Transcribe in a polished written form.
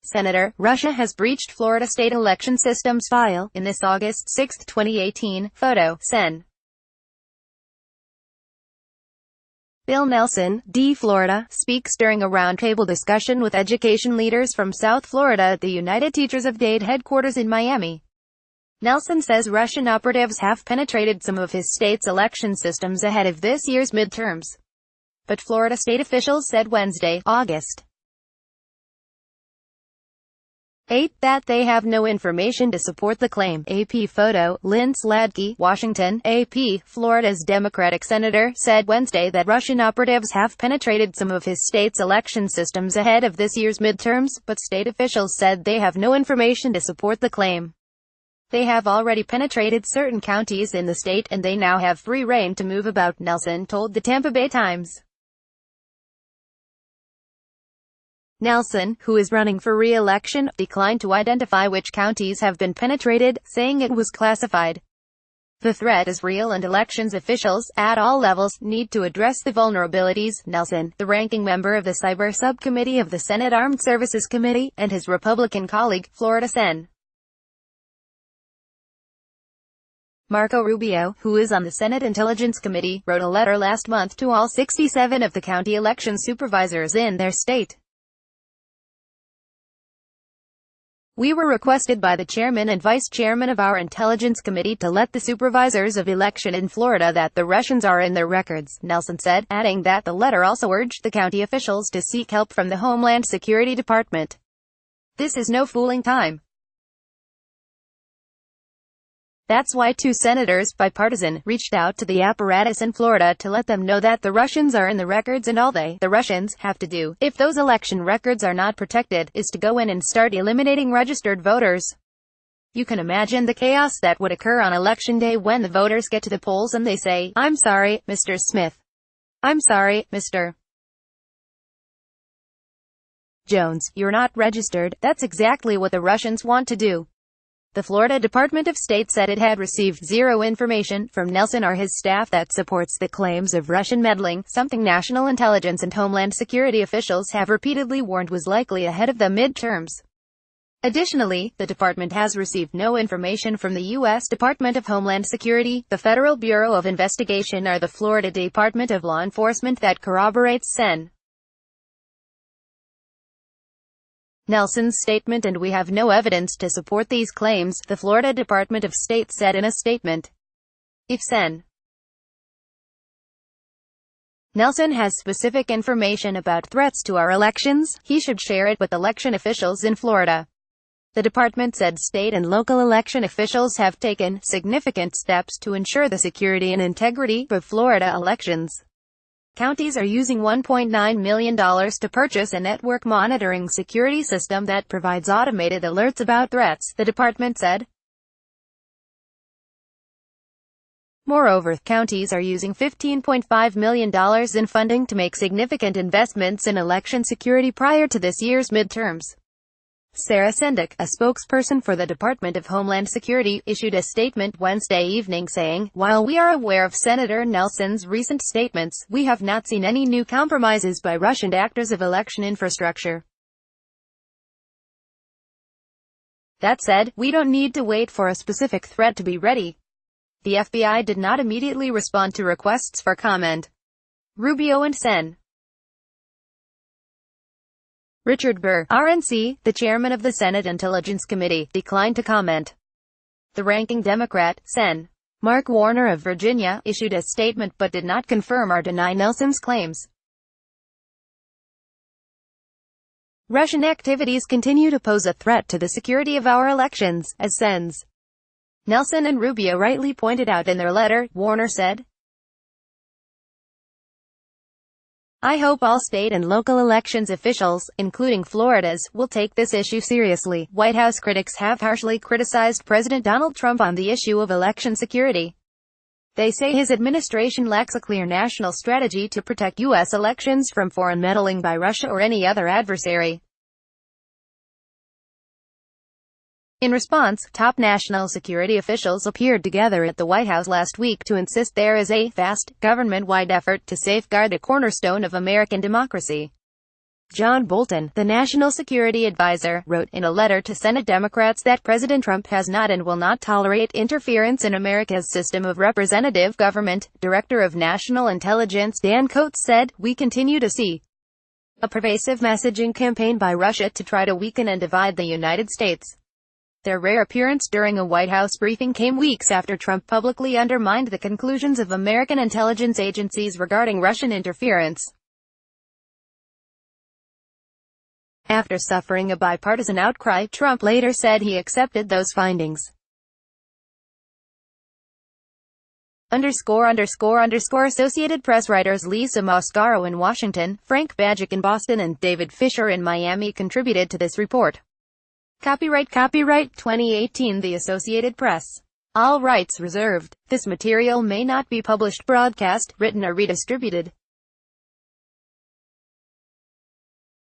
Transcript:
Senator, Russia has breached Florida state election systems file, in this August 6, 2018, photo, Sen. Bill Nelson, D. Florida, speaks during a roundtable discussion with education leaders from South Florida at the United Teachers of Dade headquarters in Miami. Nelson says Russian operatives have penetrated some of his state's election systems ahead of this year's midterms. But Florida state officials said Wednesday, August 8, that they have no information to support the claim. AP photo, Lynn Sladky, Washington. AP, Florida's Democratic senator, said Wednesday that Russian operatives have penetrated some of his state's election systems ahead of this year's midterms, but state officials said they have no information to support the claim. They have already penetrated certain counties in the state and they now have free rein to move about, Nelson told the Tampa Bay Times. Nelson, who is running for re-election, declined to identify which counties have been penetrated, saying it was classified. The threat is real and elections officials, at all levels, need to address the vulnerabilities. Nelson, the ranking member of the Cyber Subcommittee of the Senate Armed Services Committee, and his Republican colleague, Florida Sen. Marco Rubio, who is on the Senate Intelligence Committee, wrote a letter last month to all 67 of the county election supervisors in their state. We were requested by the chairman and vice chairman of our Intelligence Committee to let the supervisors of election in Florida that the Russians are in their records, Nelson said, adding that the letter also urged the county officials to seek help from the Homeland Security Department. This is no fooling time. That's why two senators, bipartisan, reached out to the apparatus in Florida to let them know that the Russians are in the records and all they, the Russians, have to do, if those election records are not protected, is to go in and start eliminating registered voters. You can imagine the chaos that would occur on election day when the voters get to the polls and they say, "I'm sorry, Mr. Smith. I'm sorry, Mr. Jones, you're not registered." That's exactly what the Russians want to do. The Florida Department of State said it had received zero information from Nelson or his staff that supports the claims of Russian meddling, something national intelligence and Homeland Security officials have repeatedly warned was likely ahead of the midterms. Additionally, the department has received no information from the U.S. Department of Homeland Security, the Federal Bureau of Investigation or the Florida Department of Law Enforcement that corroborates Sen. Nelson's statement, and we have no evidence to support these claims, the Florida Department of State said in a statement. If Sen. Nelson has specific information about threats to our elections, he should share it with election officials in Florida. The department said state and local election officials have taken significant steps to ensure the security and integrity of Florida elections. Counties are using $1.9 million to purchase a network monitoring security system that provides automated alerts about threats, the department said. Moreover, counties are using $15.5 million in funding to make significant investments in election security prior to this year's midterms. Sarah Sendick, a spokesperson for the Department of Homeland Security, issued a statement Wednesday evening saying, "While we are aware of Senator Nelson's recent statements, we have not seen any new compromises by Russian actors of election infrastructure. That said, we don't need to wait for a specific threat to be ready." The FBI did not immediately respond to requests for comment. Rubio and Sen. Richard Burr, RNC, the chairman of the Senate Intelligence Committee, declined to comment. The ranking Democrat, Sen. Mark Warner of Virginia, issued a statement but did not confirm or deny Nelson's claims. Russian activities continue to pose a threat to the security of our elections, as Sens. Nelson and Rubio rightly pointed out in their letter, Warner said. I hope all state and local elections officials, including Florida's, will take this issue seriously. White House critics have harshly criticized President Donald Trump on the issue of election security. They say his administration lacks a clear national strategy to protect U.S. elections from foreign meddling by Russia or any other adversary. In response, top national security officials appeared together at the White House last week to insist there is a vast, government-wide effort to safeguard a cornerstone of American democracy. John Bolton, the National Security Advisor, wrote in a letter to Senate Democrats that President Trump has not and will not tolerate interference in America's system of representative government. Director of National Intelligence Dan Coats said, "We continue to see a pervasive messaging campaign by Russia to try to weaken and divide the United States." Their rare appearance during a White House briefing came weeks after Trump publicly undermined the conclusions of American intelligence agencies regarding Russian interference. After suffering a bipartisan outcry, Trump later said he accepted those findings. Associated Press writers Lisa Moscaro in Washington, Frank Bagic in Boston and David Fisher in Miami contributed to this report. Copyright 2018 The Associated Press. All rights reserved. This material may not be published, broadcast, written or redistributed.